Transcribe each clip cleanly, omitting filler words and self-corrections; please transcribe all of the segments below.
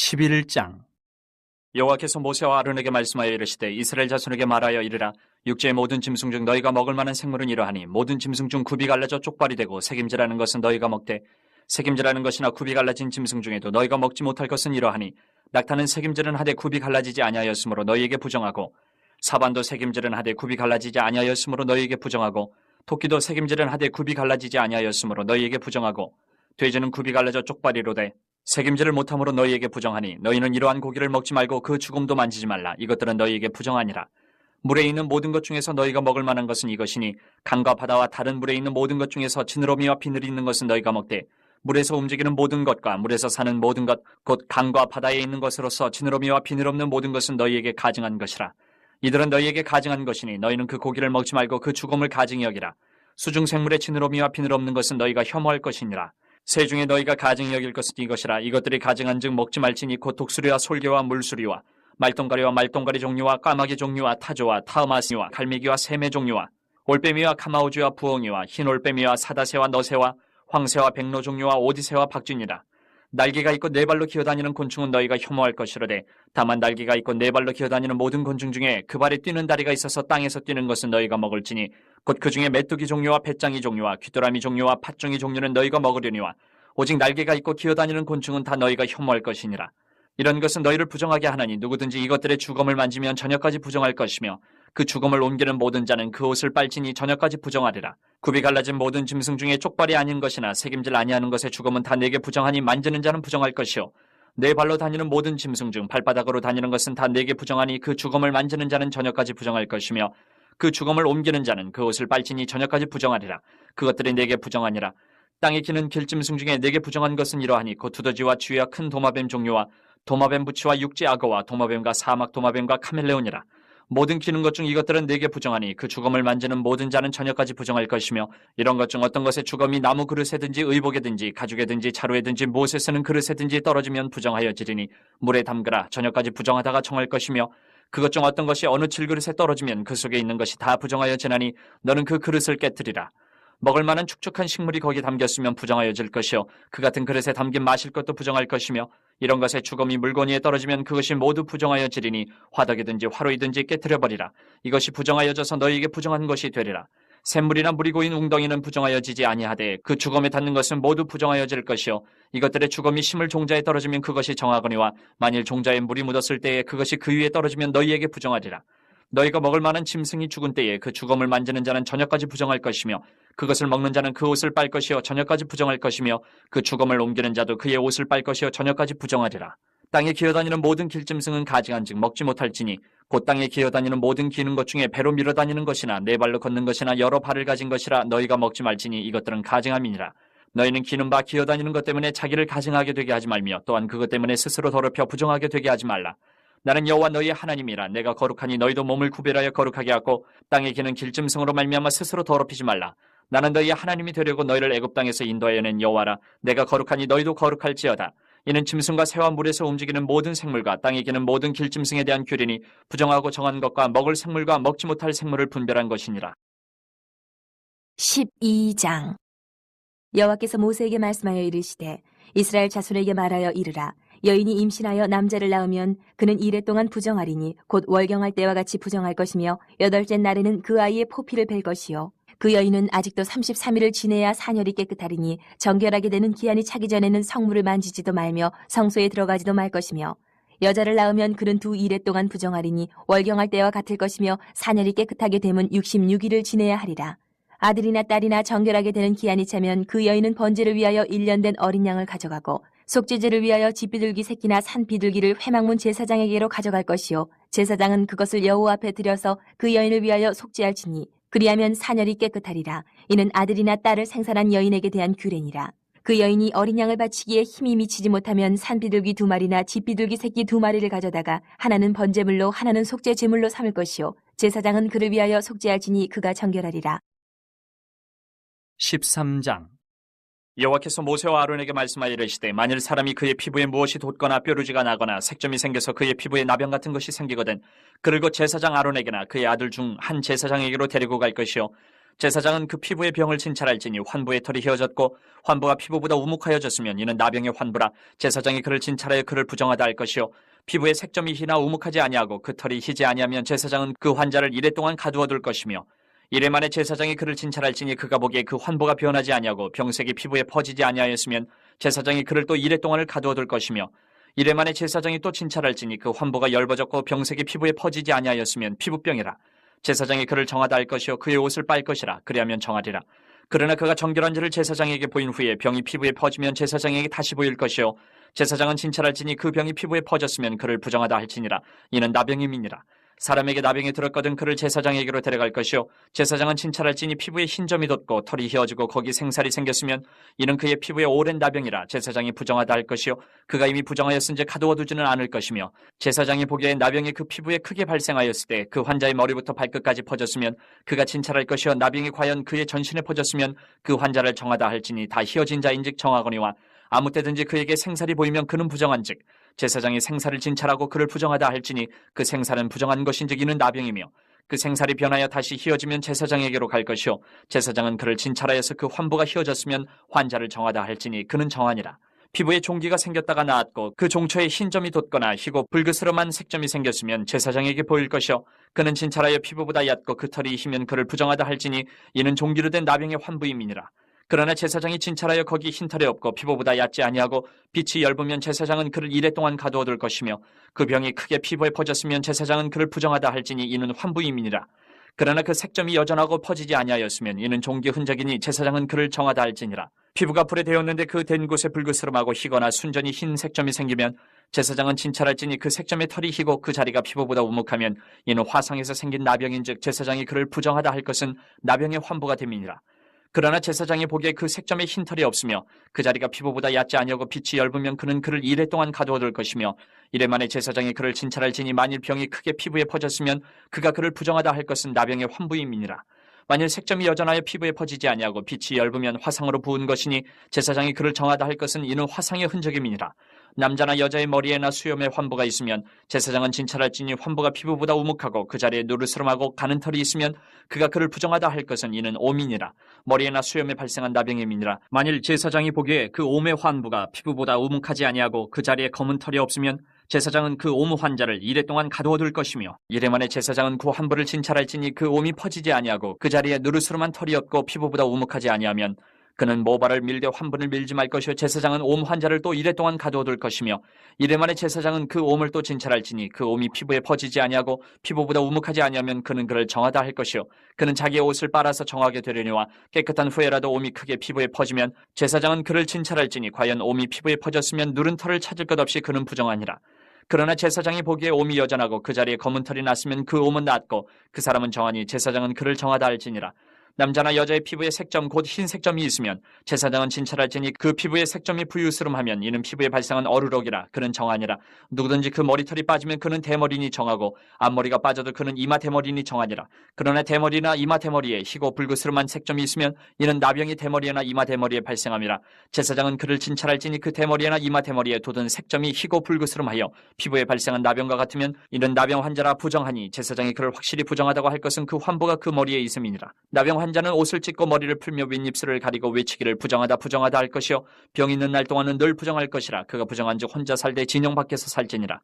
11장. 여호와께서 모세와 아론에게 말씀하여 이르시되 이스라엘 자손에게 말하여 이르라. 육지의 모든 짐승 중 너희가 먹을 만한 생물은 이러하니 모든 짐승 중 굽이 갈라져 쪽발이 되고 새김질하는 것은 너희가 먹되 새김질하는 것이나 굽이 갈라진 짐승 중에도 너희가 먹지 못할 것은 이러하니 낙타는 새김질은 하되 굽이 갈라지지 아니하였으므로 너희에게 부정하고 사반도 새김질은 하되 굽이 갈라지지 아니하였으므로 너희에게 부정하고 토끼도 새김질은 하되 굽이 갈라지지 아니하였으므로 너희에게 부정하고 돼지는 굽이 갈라져 쪽발이로되 새김질을 못함으로 너희에게 부정하니 너희는 이러한 고기를 먹지 말고 그 죽음도 만지지 말라. 이것들은 너희에게 부정하니라. 물에 있는 모든 것 중에서 너희가 먹을 만한 것은 이것이니 강과 바다와 다른 물에 있는 모든 것 중에서 지느러미와 비늘이 있는 것은 너희가 먹되 물에서 움직이는 모든 것과 물에서 사는 모든 것 곧 강과 바다에 있는 것으로서 지느러미와 비늘 없는 모든 것은 너희에게 가증한 것이라. 이들은 너희에게 가증한 것이니 너희는 그 고기를 먹지 말고 그 죽음을 가증히 여기라. 수중 생물의 지느러미와 비늘 없는 것은 너희가 혐오할 것이니라. 새 중에 너희가 가증히 여길 것은 이것이라. 이것들이 가증한 즉 먹지 말지니 곧 독수리와 솔개와 물수리와 말똥가리와 말똥가리 종류와 까마귀 종류와 타조와 타으마스와 갈매기와 새매 종류와 올빼미와 카마우주와 부엉이와 흰 올빼미와 사다새와 너새와 황새와 백로 종류와 오디새와 박쥐니라. 날개가 있고 네 발로 기어다니는 곤충은 너희가 혐오할 것이로되 다만 날개가 있고 네 발로 기어다니는 모든 곤충 중에 그 발에 뛰는 다리가 있어서 땅에서 뛰는 것은 너희가 먹을지니 곧 그 중에 메뚜기 종류와 배짱이 종류와 귀뚜라미 종류와 팥종이 종류는 너희가 먹으려니와 오직 날개가 있고 기어다니는 곤충은 다 너희가 혐오할 것이니라. 이런 것은 너희를 부정하게 하나니 누구든지 이것들의 주검을 만지면 저녁까지 부정할 것이며 그 주검을 옮기는 모든 자는 그 옷을 빨지니 저녁까지 부정하리라. 굽이 갈라진 모든 짐승 중에 쪽발이 아닌 것이나 새김질 아니하는 것의 주검은 다 내게 부정하니 만지는 자는 부정할 것이요 네 발로 다니는 모든 짐승 중 발바닥으로 다니는 것은 다 내게 부정하니 그 주검을 만지는 자는 저녁까지 부정할 것이며 그 주검을 옮기는 자는 그 옷을 빨지니 저녁까지 부정하리라. 그것들이 내게 부정하니라. 땅에 기는 길짐승 중에 내게 부정한 것은 이러하니 곧 두더지와 쥐와 큰 도마뱀 종류와 도마뱀 부치와 육지 악어와 도마뱀과 사막 도마뱀과 카멜레온이라. 모든 기는 것 중 이것들은 내게 부정하니 그 주검을 만지는 모든 자는 저녁까지 부정할 것이며 이런 것 중 어떤 것의 주검이 나무 그릇에든지 의복에든지 가죽에든지 자루에든지 무엇에 쓰는 그릇에든지 떨어지면 부정하여지리니 물에 담그라. 저녁까지 부정하다가 정할 것이며 그것 중 어떤 것이 어느 질그릇에 떨어지면 그 속에 있는 것이 다 부정하여지나니 너는 그 그릇을 깨뜨리라. 먹을 만한 축축한 식물이 거기 담겼으면 부정하여질 것이요 그 같은 그릇에 담긴 마실 것도 부정할 것이며 이런 것에 주검이 물건 위에 떨어지면 그것이 모두 부정하여지리니 화덕이든지 화로이든지 깨뜨려버리라. 이것이 부정하여져서 너희에게 부정한 것이 되리라. 샘물이나 물이 고인 웅덩이는 부정하여지지 아니하되 그 주검에 닿는 것은 모두 부정하여질 것이요 이것들의 주검이 심을 종자에 떨어지면 그것이 정하거니와 만일 종자에 물이 묻었을 때에 그것이 그 위에 떨어지면 너희에게 부정하리라. 너희가 먹을 만한 짐승이 죽은 때에 그 주검을 만지는 자는 저녁까지 부정할 것이며 그것을 먹는 자는 그 옷을 빨 것이요 저녁까지 부정할 것이며 그 주검을 옮기는 자도 그의 옷을 빨 것이요 저녁까지 부정하리라. 땅에 기어다니는 모든 길짐승은 가증한즉 먹지 못할지니 곧 땅에 기어다니는 모든 기는 것 중에 배로 밀어다니는 것이나 네 발로 걷는 것이나 여러 발을 가진 것이라 너희가 먹지 말지니 이것들은 가증함이니라. 너희는 기는 바 기어다니는 것 때문에 자기를 가증하게 되게 하지 말며 또한 그것 때문에 스스로 더럽혀 부정하게 되게 하지 말라. 나는 여호와 너희의 하나님이라. 내가 거룩하니 너희도 몸을 구별하여 거룩하게 하고 땅에 기는 길짐승으로 말미암아 스스로 더럽히지 말라. 나는 너희의 하나님이 되려고 너희를 애굽 땅에서 인도하여 낸 여호와라. 내가 거룩하니 너희도 거룩할지어다. 이는 짐승과 새와 물에서 움직이는 모든 생물과 땅에 기는 모든 길짐승에 대한 규례니 부정하고 정한 것과 먹을 생물과 먹지 못할 생물을 분별한 것이니라. 12장. 여호와께서 모세에게 말씀하여 이르시되 이스라엘 자손에게 말하여 이르라. 여인이 임신하여 남자를 낳으면 그는 이래 동안 부정하리니 곧 월경할 때와 같이 부정할 것이며 여덟째 날에는 그 아이의 포피를 벨 것이요 그 여인은 아직도 33일을 지내야 사녀리 깨끗하리니 정결하게 되는 기한이 차기 전에는 성물을 만지지도 말며 성소에 들어가지도 말 것이며 여자를 낳으면 그는 두 이래 동안 부정하리니 월경할 때와 같을 것이며 사녀리 깨끗하게 되면 66일을 지내야 하리라. 아들이나 딸이나 정결하게 되는 기한이 차면 그 여인은 번제를 위하여 1년 된 어린 양을 가져가고 속죄제를 위하여 집비둘기 새끼나 산비둘기를 회막문 제사장에게로 가져갈 것이요 제사장은 그것을 여호와 앞에 들여서 그 여인을 위하여 속죄할지니 그리하면 사녀리 깨끗하리라. 이는 아들이나 딸을 생산한 여인에게 대한 규례니라. 그 여인이 어린 양을 바치기에 힘이 미치지 못하면 산비둘기 2마리나 집비둘기 새끼 2마리를 가져다가 하나는 번제물로 하나는 속죄제물로 삼을 것이요 제사장은 그를 위하여 속죄할지니 그가 정결하리라. 13장. 여호와께서 모세와 아론에게 말씀하여 이르시되 만일 사람이 그의 피부에 무엇이 돋거나 뾰루지가 나거나 색점이 생겨서 그의 피부에 나병 같은 것이 생기거든 그를 곧 제사장 아론에게나 그의 아들 중 한 제사장에게로 데리고 갈 것이요 제사장은 그 피부의 병을 진찰할지니 환부의 털이 휘어졌고 환부가 피부보다 우묵하여졌으면 이는 나병의 환부라. 제사장이 그를 진찰하여 그를 부정하다 할 것이요 피부에 색점이 희나 우묵하지 아니하고 그 털이 희지 아니하면 제사장은 그 환자를 이래 동안 가두어 둘 것이며 이래 만에 제사장이 그를 진찰할지니 그가 보기에 그 환부가 변하지 아니하고 병색이 피부에 퍼지지 아니하였으면 제사장이 그를 또 이래 동안을 가두어 둘 것이며 이래 만에 제사장이 또 진찰할지니 그 환부가 엷어졌고 병색이 피부에 퍼지지 아니하였으면 피부병이라. 제사장이 그를 정하다 할 것이요 그의 옷을 빨 것이라. 그리하면 정하리라. 그러나 그가 정결한지를 제사장에게 보인 후에 병이 피부에 퍼지면 제사장에게 다시 보일 것이요 제사장은 진찰할지니 그 병이 피부에 퍼졌으면 그를 부정하다 할지니라. 이는 나병임이니라. 사람에게 나병이 들었거든 그를 제사장에게로 데려갈 것이요 제사장은 진찰할지니 피부에 흰 점이 돋고 털이 휘어지고 거기 생살이 생겼으면 이는 그의 피부에 오랜 나병이라. 제사장이 부정하다 할 것이요 그가 이미 부정하였은지 가두어 두지는 않을 것이며 제사장이 보기에 나병이 그 피부에 크게 발생하였을 때 그 환자의 머리부터 발끝까지 퍼졌으면 그가 진찰할 것이요 나병이 과연 그의 전신에 퍼졌으면 그 환자를 정하다 할지니 다 휘어진 자인즉 정하거니와 아무 때든지 그에게 생살이 보이면 그는 부정한즉 제사장이 생살을 진찰하고 그를 부정하다 할지니 그 생살은 부정한 것인즉 이는 나병이며 그 생살이 변하여 다시 휘어지면 제사장에게로 갈 것이요 제사장은 그를 진찰하여서 그 환부가 휘어졌으면 환자를 정하다 할지니 그는 정하니라. 피부에 종기가 생겼다가 나았고 그 종초에 흰 점이 돋거나 희고 불그스름한 색점이 생겼으면 제사장에게 보일 것이요 그는 진찰하여 피부보다 얕고 그 털이 희면 그를 부정하다 할지니 이는 종기로 된 나병의 환부임이니라. 그러나 제사장이 진찰하여 거기 흰털이 없고 피부보다 얕지 아니하고 빛이 엷으면 제사장은 그를 이래 동안 가두어 둘 것이며 그 병이 크게 피부에 퍼졌으면 제사장은 그를 부정하다 할지니 이는 환부임이니라. 그러나 그 색점이 여전하고 퍼지지 아니하였으면 이는 종기 흔적이니 제사장은 그를 정하다 할지니라. 피부가 불에 데었는데 그 된 곳에 불그스름하고 희거나 순전히 흰 색점이 생기면 제사장은 진찰할지니 그 색점의 털이 희고 그 자리가 피부보다 우묵하면 이는 화상에서 생긴 나병인즉 제사장이 그를 부정하다 할 것은 나병의 환부가 됨이니라. 그러나 제사장이 보기에 그 색점에 흰 털이 없으며 그 자리가 피부보다 얕지 아니하고 빛이 엷으면 그는 그를 이래 동안 가두어 둘 것이며 이래 만에 제사장이 그를 진찰할지니 만일 병이 크게 피부에 퍼졌으면 그가 그를 부정하다 할 것은 나병의 환부임이니라. 만일 색점이 여전하여 피부에 퍼지지 아니하고 빛이 엷으면 화상으로 부은 것이니 제사장이 그를 정하다 할 것은 이는 화상의 흔적임이니라. 남자나 여자의 머리에나 수염에 환부가 있으면 제사장은 진찰할지니 환부가 피부보다 우묵하고 그 자리에 누르스름하고 가는 털이 있으면 그가 그를 부정하다 할 것은 이는 오민이라. 머리에나 수염에 발생한 나병임이니라. 만일 제사장이 보기에 그 옴의 환부가 피부보다 우묵하지 아니하고 그 자리에 검은 털이 없으면 제사장은 그 옴 환자를 이래 동안 가두어 둘 것이며 이래 만에 제사장은 그 환부를 진찰할지니 그 옴이 퍼지지 아니하고 그 자리에 누르스름한 털이 없고 피부보다 우묵하지 아니하면 그는 모발을 밀되 환부를 밀지 말 것이요 제사장은 옴 환자를 또 이래 동안 가두어 둘 것이며 이래 만에 제사장은 그 옴을 또 진찰할지니 그 옴이 피부에 퍼지지 아니하고 피부보다 우묵하지 아니하면 그는 그를 정하다 할 것이요 그는 자기의 옷을 빨아서 정하게 되려니와 깨끗한 후에라도 옴이 크게 피부에 퍼지면 제사장은 그를 진찰할지니 과연 옴이 피부에 퍼졌으면 누른 털을 찾을 것 없이 그는 부정하니라. 그러나 제사장이 보기에 옴이 여전하고 그 자리에 검은 털이 났으면 그 옴은 낫고 그 사람은 정하니 제사장은 그를 정하다 할지니라. 남자나 여자의 피부에 색점 곧 흰 색점이 있으면 제사장은 진찰할지니 그 피부에 색점이 부유스름하면 이는 피부에 발생한 어루록이라. 그는 정하니라. 누구든지 그 머리털이 빠지면 그는 대머리니 정하고 앞머리가 빠져도 그는 이마 대머리니 정하니라. 그러나 대머리나 이마 대머리에 희고 불그스름한 색점이 있으면 이는 나병이 대머리나 이마 대머리에 발생함이라. 제사장은 그를 진찰할지니 그 대머리나 이마 대머리에 돋은 색점이 희고 불그스름하여 피부에 발생한 나병과 같으면 이는 나병 환자라 부정하니 제사장이 그를 확실히 부정하다고 할 것은 그 환부가 그 머리에 있음이니라. 나병 환자는 옷을 찢고 머리를 풀며 윗입술을 가리고 외치기를 부정하다 부정하다 할 것이요 병 있는 날 동안은 늘 부정할 것이라. 그가 부정한즉 혼자 살되 진영 밖에서 살지니라.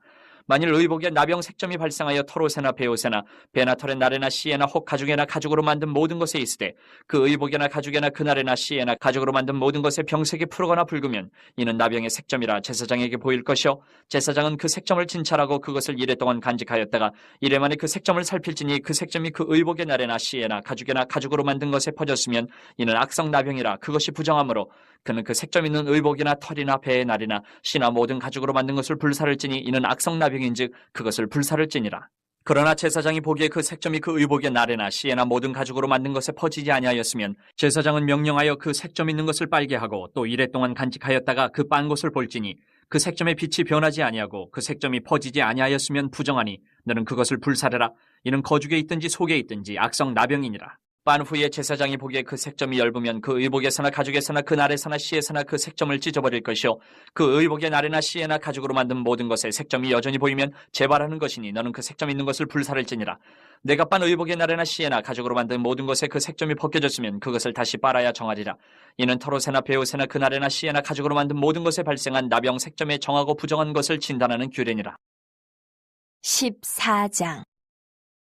만일 의복에 나병 색점이 발생하여 털옷에나 베옷에나 배나 털에 나래나 씨에나 혹 가죽에나 가죽으로 만든 모든 것에 있으되 그 의복에나 가죽에나 그날에나 씨에나 가죽으로 만든 모든 것에 병색이 푸르거나 붉으면 이는 나병의 색점이라 제사장에게 보일 것이요 제사장은 그 색점을 진찰하고 그것을 이래 동안 간직하였다가 이래 만에 그 색점을 살필지니 그 색점이 그 의복의 나래나 씨에나 가죽에나 가죽으로 만든 것에 퍼졌으면 이는 악성 나병이라. 그것이 부정하므로 그는 그 색점 있는 의복이나 털이나 배의 날이나 씨나 모든 가죽으로 만든 것을 불사를 찌니 이는 악성 나병인즉 그것을 불사를 찌니라. 그러나 제사장이 보기에 그 색점이 그 의복의 날에나 씨에나 모든 가죽으로 만든 것에 퍼지지 아니하였으면 제사장은 명령하여 그 색점 있는 것을 빨게 하고 또 이래 동안 간직하였다가 그 빤 것을 볼지니 그 색점의 빛이 변하지 아니하고 그 색점이 퍼지지 아니하였으면 부정하니 너는 그것을 불사르라. 이는 거죽에 있든지 속에 있든지 악성 나병이니라. 빤 후에 제사장이 보기에 그 색점이 엷으면 그 의복에서나 가죽에서나 그 날에서나 씨에서나 그 색점을 찢어버릴 것이요 그 의복의 날에나 씨에나 가죽으로 만든 모든 것에 색점이 여전히 보이면 재발하는 것이니 너는 그 색점 있는 것을 불살을지니라. 내가 빤 의복의 날에나 씨에나 가죽으로 만든 모든 것에 그 색점이 벗겨졌으면 그것을 다시 빨아야 정하리라. 이는 털옷에나 베옷에나 그 날에나 씨에나 가죽으로 만든 모든 것에 발생한 나병 색점에 정하고 부정한 것을 진단하는 규례니라. 14장.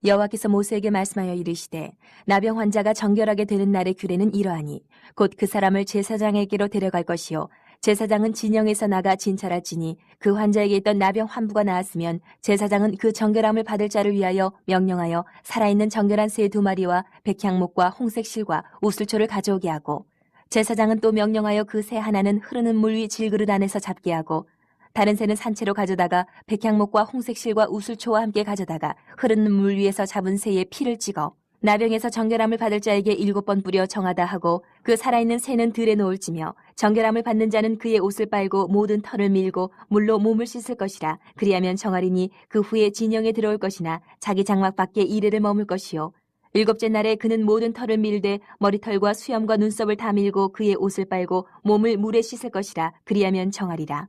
여호와께서 모세에게 말씀하여 이르시되 나병 환자가 정결하게 되는 날의 규례는 이러하니 곧 그 사람을 제사장에게로 데려갈 것이요 제사장은 진영에서 나가 진찰할지니 그 환자에게 있던 나병 환부가 나았으면 제사장은 그 정결함을 받을 자를 위하여 명령하여 살아있는 정결한 새 2마리와 백향목과 홍색 실과 우슬초를 가져오게 하고 제사장은 또 명령하여 그 새 하나는 흐르는 물 위 질그릇 안에서 잡게 하고 다른 새는 산채로 가져다가 백향목과 홍색 실과 우슬초와 함께 가져다가 흐르는 물 위에서 잡은 새의 피를 찍어 나병에서 정결함을 받을 자에게 7번 뿌려 정하다 하고 그 살아있는 새는 들에 놓을지며 정결함을 받는 자는 그의 옷을 빨고 모든 털을 밀고 물로 몸을 씻을 것이라. 그리하면 정하리니 그 후에 진영에 들어올 것이나 자기 장막 밖에 이래를 머물 것이요 7째 날에 그는 모든 털을 밀되 머리털과 수염과 눈썹을 다 밀고 그의 옷을 빨고 몸을 물에 씻을 것이라. 그리하면 정하리라.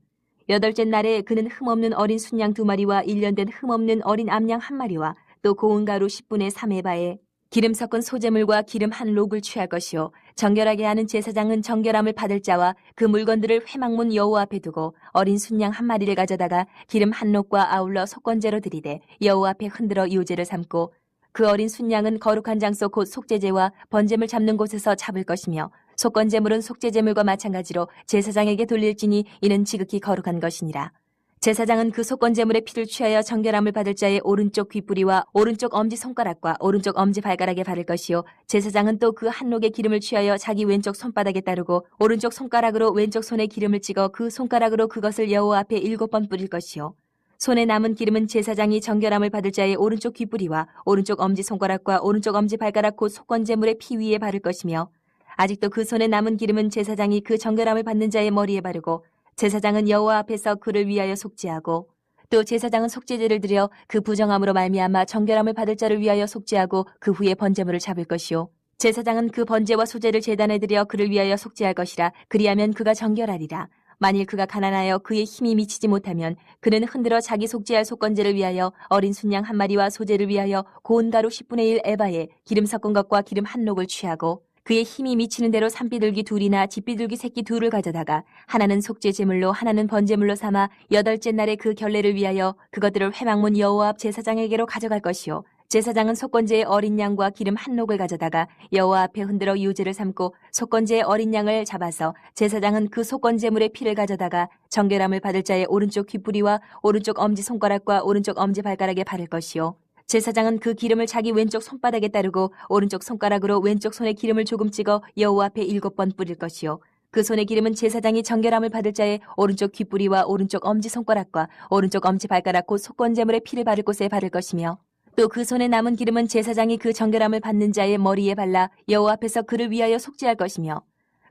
8째 날에 그는 흠없는 어린 순양 2마리와 1년 된 흠없는 어린 암양 1마리와 또 고운 가루 10분의 3에바에 기름 섞은 소재물과 기름 한 록을 취할 것이요 정결하게 하는 제사장은 정결함을 받을 자와 그 물건들을 회막문 여호와 앞에 두고 어린 순양 1마리를 가져다가 기름 한 록과 아울러 속건제로 드리되 여호와 앞에 흔들어 유제를 삼고 그 어린 순양은 거룩한 장소 곧 속죄제와 번제물 잡는 곳에서 잡을 것이며 속건제물은 속죄제물과 마찬가지로 제사장에게 돌릴지니 이는 지극히 거룩한 것이니라. 제사장은 그 속건제물의 피를 취하여 정결함을 받을 자의 오른쪽 귓뿌리와 오른쪽 엄지손가락과 오른쪽 엄지발가락에 바를 것이요 제사장은 또 그 한록의 기름을 취하여 자기 왼쪽 손바닥에 따르고 오른쪽 손가락으로 왼쪽 손에 기름을 찍어 그 손가락으로 그것을 여호와 앞에 7번 뿌릴 것이요 손에 남은 기름은 제사장이 정결함을 받을 자의 오른쪽 귓뿌리와 오른쪽 엄지손가락과 오른쪽 엄지발가락 곧 속건제물의 피 위에 바를 것이며 아직도 그 손에 남은 기름은 제사장이 그 정결함을 받는 자의 머리에 바르고 제사장은 여호와 앞에서 그를 위하여 속죄하고 또 제사장은 속죄제를 드려 그 부정함으로 말미암아 정결함을 받을 자를 위하여 속죄하고 그 후에 번제물을 잡을 것이요 제사장은 그 번제와 소제를 제단에 드려 그를 위하여 속죄할 것이라. 그리하면 그가 정결하리라. 만일 그가 가난하여 그의 힘이 미치지 못하면 그는 흔들어 자기 속죄할 속건제를 위하여 어린 순양 1마리와 소제를 위하여 고운 가루 10분의 1 에바에 기름 섞은 것과 기름 한 록을 취하고 그의 힘이 미치는 대로 산비둘기 2이나 뒷비둘기 새끼 2를 가져다가 하나는 속죄 제물로 하나는 번제물로 삼아 8째 날에 그 결례를 위하여 그것들을 회막문 여호와 앞 제사장에게로 가져갈 것이요 제사장은 속건제의 어린 양과 기름 한 록을 가져다가 여호와 앞에 흔들어 유제를 삼고 속건제의 어린 양을 잡아서 제사장은 그 속건제물의 피를 가져다가 정결함을 받을 자의 오른쪽 귓뿌리와 오른쪽 엄지손가락과 오른쪽 엄지발가락에 바를 것이요 제사장은 그 기름을 자기 왼쪽 손바닥에 따르고 오른쪽 손가락으로 왼쪽 손에 기름을 조금 찍어 여호와 앞에 7번 뿌릴 것이요 그 손의 기름은 제사장이 정결함을 받을 자의 오른쪽 귓뿌리와 오른쪽 엄지손가락과 오른쪽 엄지발가락 곧 속건제물의 피를 바를 곳에 바를 것이며 또 그 손에 남은 기름은 제사장이 그 정결함을 받는 자의 머리에 발라 여호와 앞에서 그를 위하여 속죄할 것이며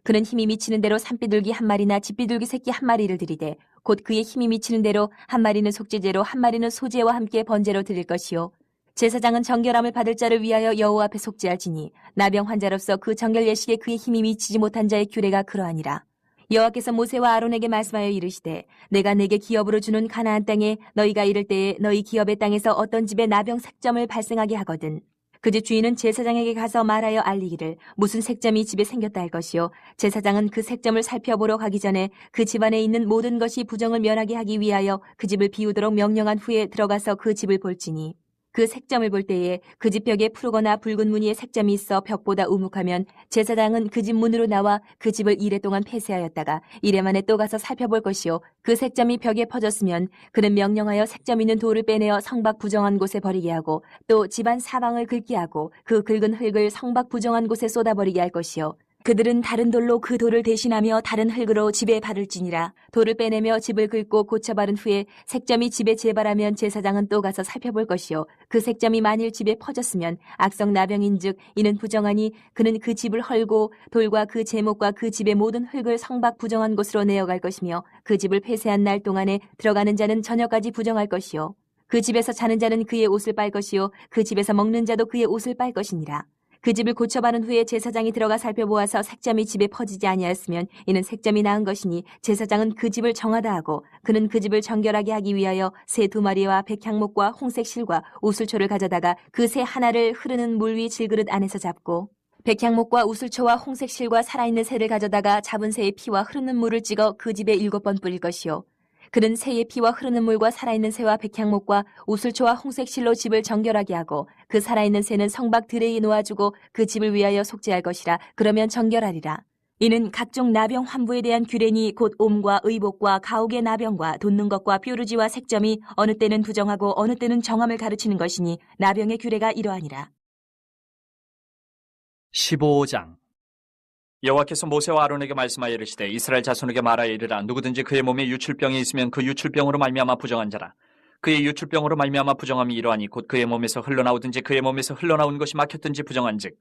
그는 힘이 미치는 대로 산비둘기 1마리나 뒷비둘기 새끼 1마리를 드리되 곧 그의 힘이 미치는 대로 1마리는 속죄제로 1마리는 소제와 함께 번제로 드릴 것이요 제사장은 정결함을 받을 자를 위하여 여호와 앞에 속죄할지니 나병 환자로서 그 정결 예식에 그의 힘이 미치지 못한 자의 규례가 그러하니라. 여호와께서 모세와 아론에게 말씀하여 이르시되 내가 내게 기업으로 주는 가나안 땅에 너희가 이를 때에 너희 기업의 땅에서 어떤 집에 나병 색점을 발생하게 하거든 그 집 주인은 제사장에게 가서 말하여 알리기를 무슨 색점이 집에 생겼다 할 것이요 제사장은 그 색점을 살펴보러 가기 전에 그 집안에 있는 모든 것이 부정을 면하게 하기 위하여 그 집을 비우도록 명령한 후에 들어가서 그 집을 볼지니 그 색점을 볼 때에 그 집 벽에 푸르거나 붉은 무늬의 색점이 있어 벽보다 우묵하면 제사장은 그 집 문으로 나와 그 집을 이래 동안 폐쇄하였다가 이래 만에 또 가서 살펴볼 것이요 그 색점이 벽에 퍼졌으면 그는 명령하여 색점 있는 돌을 빼내어 성밖 부정한 곳에 버리게 하고 또 집안 사방을 긁게 하고 그 긁은 흙을 성밖 부정한 곳에 쏟아버리게 할 것이요 그들은 다른 돌로 그 돌을 대신하며 다른 흙으로 집에 바를지니라. 돌을 빼내며 집을 긁고 고쳐 바른 후에 색점이 집에 재발하면 제사장은 또 가서 살펴볼 것이요 그 색점이 만일 집에 퍼졌으면 악성 나병인즉 이는 부정하니 그는 그 집을 헐고 돌과 그 제목과 그 집의 모든 흙을 성밖 부정한 곳으로 내어갈 것이며 그 집을 폐쇄한 날 동안에 들어가는 자는 저녁까지 부정할 것이요 그 집에서 자는 자는 그의 옷을 빨 것이요 그 집에서 먹는 자도 그의 옷을 빨 것이니라. 그 집을 고쳐바른 후에 제사장이 들어가 살펴보아서 색점이 집에 퍼지지 아니하였으면 이는 색점이 나은 것이니 제사장은 그 집을 정하다 하고 그는 그 집을 정결하게 하기 위하여 새 2마리와 백향목과 홍색 실과 우슬초를 가져다가 그 새 하나를 흐르는 물 위 질그릇 안에서 잡고 백향목과 우슬초와 홍색 실과 살아있는 새를 가져다가 잡은 새의 피와 흐르는 물을 찍어 그 집에 7번 뿌릴 것이요 그는 새의 피와 흐르는 물과 살아있는 새와 백향목과 우슬초와 홍색실로 집을 정결하게 하고 그 살아있는 새는 성박 드레에 놓아주고 그 집을 위하여 속죄할 것이라. 그러면 정결하리라. 이는 각종 나병 환부에 대한 규례니 곧 옴과 의복과 가옥의 나병과 돋는 것과 뾰루지와 색점이 어느 때는 부정하고 어느 때는 정함을 가르치는 것이니 나병의 규례가 이러하니라. 15장 여호와께서 모세와 아론에게 말씀하여 이르시되 이스라엘 자손에게 말하여 이르라. 누구든지 그의 몸에 유출병이 있으면 그 유출병으로 말미암아 부정한 자라. 그의 유출병으로 말미암아 부정함이 이러하니 곧 그의 몸에서 흘러나오든지 그의 몸에서 흘러나온 것이 막혔든지 부정한즉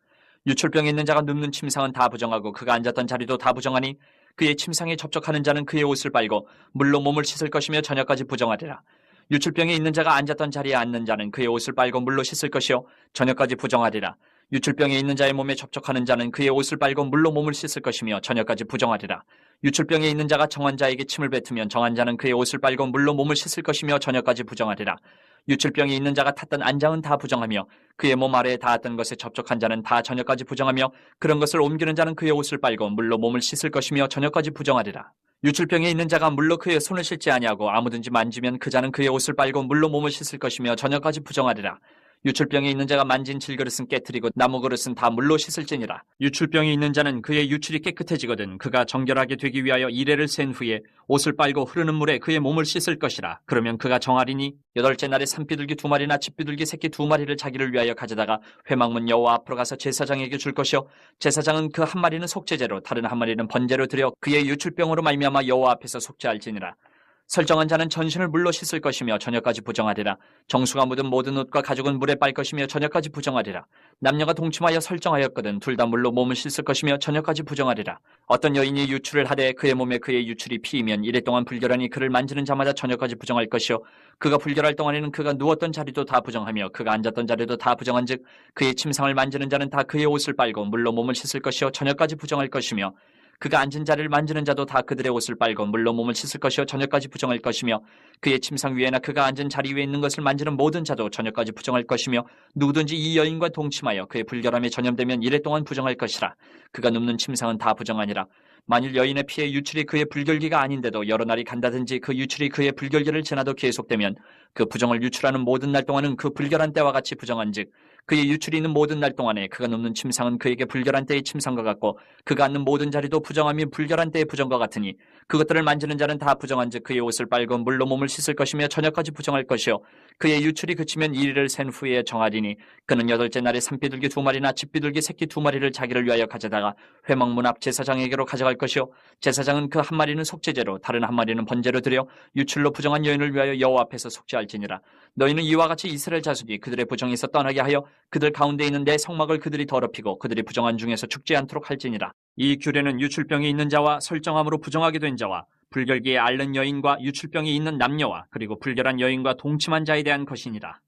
유출병이 있는 자가 눕는 침상은 다 부정하고 그가 앉았던 자리도 다 부정하니 그의 침상에 접촉하는 자는 그의 옷을 빨고 물로 몸을 씻을 것이며 저녁까지 부정하리라. 유출병이 있는 자가 앉았던 자리에 앉는 자는 그의 옷을 빨고 물로 씻을 것이요 저녁까지 부정하리라. 유출병이 있는 자의 몸에 접촉하는 자는 그의 옷을 빨고 물로 몸을 씻을 것이며 저녁까지 부정하리라. 유출병이 있는 자가 정한 자에게 침을 뱉으면 정한 자는 그의 옷을 빨고 물로 몸을 씻을 것이며 저녁까지 부정하리라. 유출병이 있는 자가 탔던 안장은 다 부정하며 그의 몸 아래에 닿았던 것에 접촉한 자는 다 저녁까지 부정하며 그런 것을 옮기는 자는 그의 옷을 빨고 물로 몸을 씻을 것이며 저녁까지 부정하리라. 유출병에 있는 자가 물로 그의 손을 씻지 아니하고 아무든지 만지면 그 자는 그의 옷을 빨고 물로 몸을 씻을 것이며 저녁까지 부정하리라. 유출병이 있는 자가 만진 질그릇은 깨뜨리고 나무 그릇은 다 물로 씻을지니라. 유출병이 있는 자는 그의 유출이 깨끗해지거든 그가 정결하게 되기 위하여 이레를 센 후에 옷을 빨고 흐르는 물에 그의 몸을 씻을 것이라. 그러면 그가 정하리니 8째 날에 산비둘기 2마리나 집비둘기 새끼 2마리를 자기를 위하여 가져다가 회막문 여호와 앞으로 가서 제사장에게 줄 것이요 제사장은 그 1마리는 속죄제로 다른 1마리는 번제로 드려 그의 유출병으로 말미암아 여호와 앞에서 속죄할지니라. 설정한 자는 전신을 물로 씻을 것이며 저녁까지 부정하리라. 정수가 묻은 모든 옷과 가죽은 물에 빨 것이며 저녁까지 부정하리라. 남녀가 동침하여 설정하였거든 둘 다 물로 몸을 씻을 것이며 저녁까지 부정하리라. 어떤 여인이 유출을 하되 그의 몸에 그의 유출이 피이면 이래 동안 불결하니 그를 만지는 자마다 저녁까지 부정할 것이요 그가 불결할 동안에는 그가 누웠던 자리도 다 부정하며 그가 앉았던 자리도 다 부정한즉 그의 침상을 만지는 자는 다 그의 옷을 빨고 물로 몸을 씻을 것이요 저녁까지 부정할 것이며 그가 앉은 자리를 만지는 자도 다 그들의 옷을 빨고 물로 몸을 씻을 것이요 저녁까지 부정할 것이며 그의 침상 위에나 그가 앉은 자리 위에 있는 것을 만지는 모든 자도 저녁까지 부정할 것이며 누구든지 이 여인과 동침하여 그의 불결함에 전염되면 이래 동안 부정할 것이라. 그가 눕는 침상은 다 부정하니라. 만일 여인의 피에 유출이 그의 불결기가 아닌데도 여러 날이 간다든지 그 유출이 그의 불결기를 지나도 계속되면 그 부정을 유출하는 모든 날 동안은 그 불결한 때와 같이 부정한즉 그의 유출이 있는 모든 날 동안에 그가 눕는 침상은 그에게 불결한 때의 침상과 같고 그가 앉는 모든 자리도 부정함이 불결한 때의 부정과 같으니 그것들을 만지는 자는 다 부정한즉 그의 옷을 빨고 물로 몸을 씻을 것이며 저녁까지 부정할 것이요 그의 유출이 그치면 1일을 센 후에 정하리니 그는 8째 날에 산비둘기 2마리나 집비둘기 새끼 2마리를 자기를 위하여 가져다가 회막문 앞 제사장에게로 가져갈 것이요 제사장은 그 1마리는 속죄제로 다른 1마리는 번제로 드려 유출로 부정한 여인을 위하여 여호와 앞에서 속죄할지니라. 너희는 이와 같이 이스라엘 자손이 그들의 부정에서 떠나게 하여 그들 가운데 있는 내 성막을 그들이 더럽히고 그들이 부정한 중에서 죽지 않도록 할지니라. 이 규례는 유출병이 있는 자와 설정함으로 부정하게 된 자와 불결기에 앓는 여인과 유출병이 있는 남녀와 그리고 불결한 여인과 동침한 자에 대한 것이니라.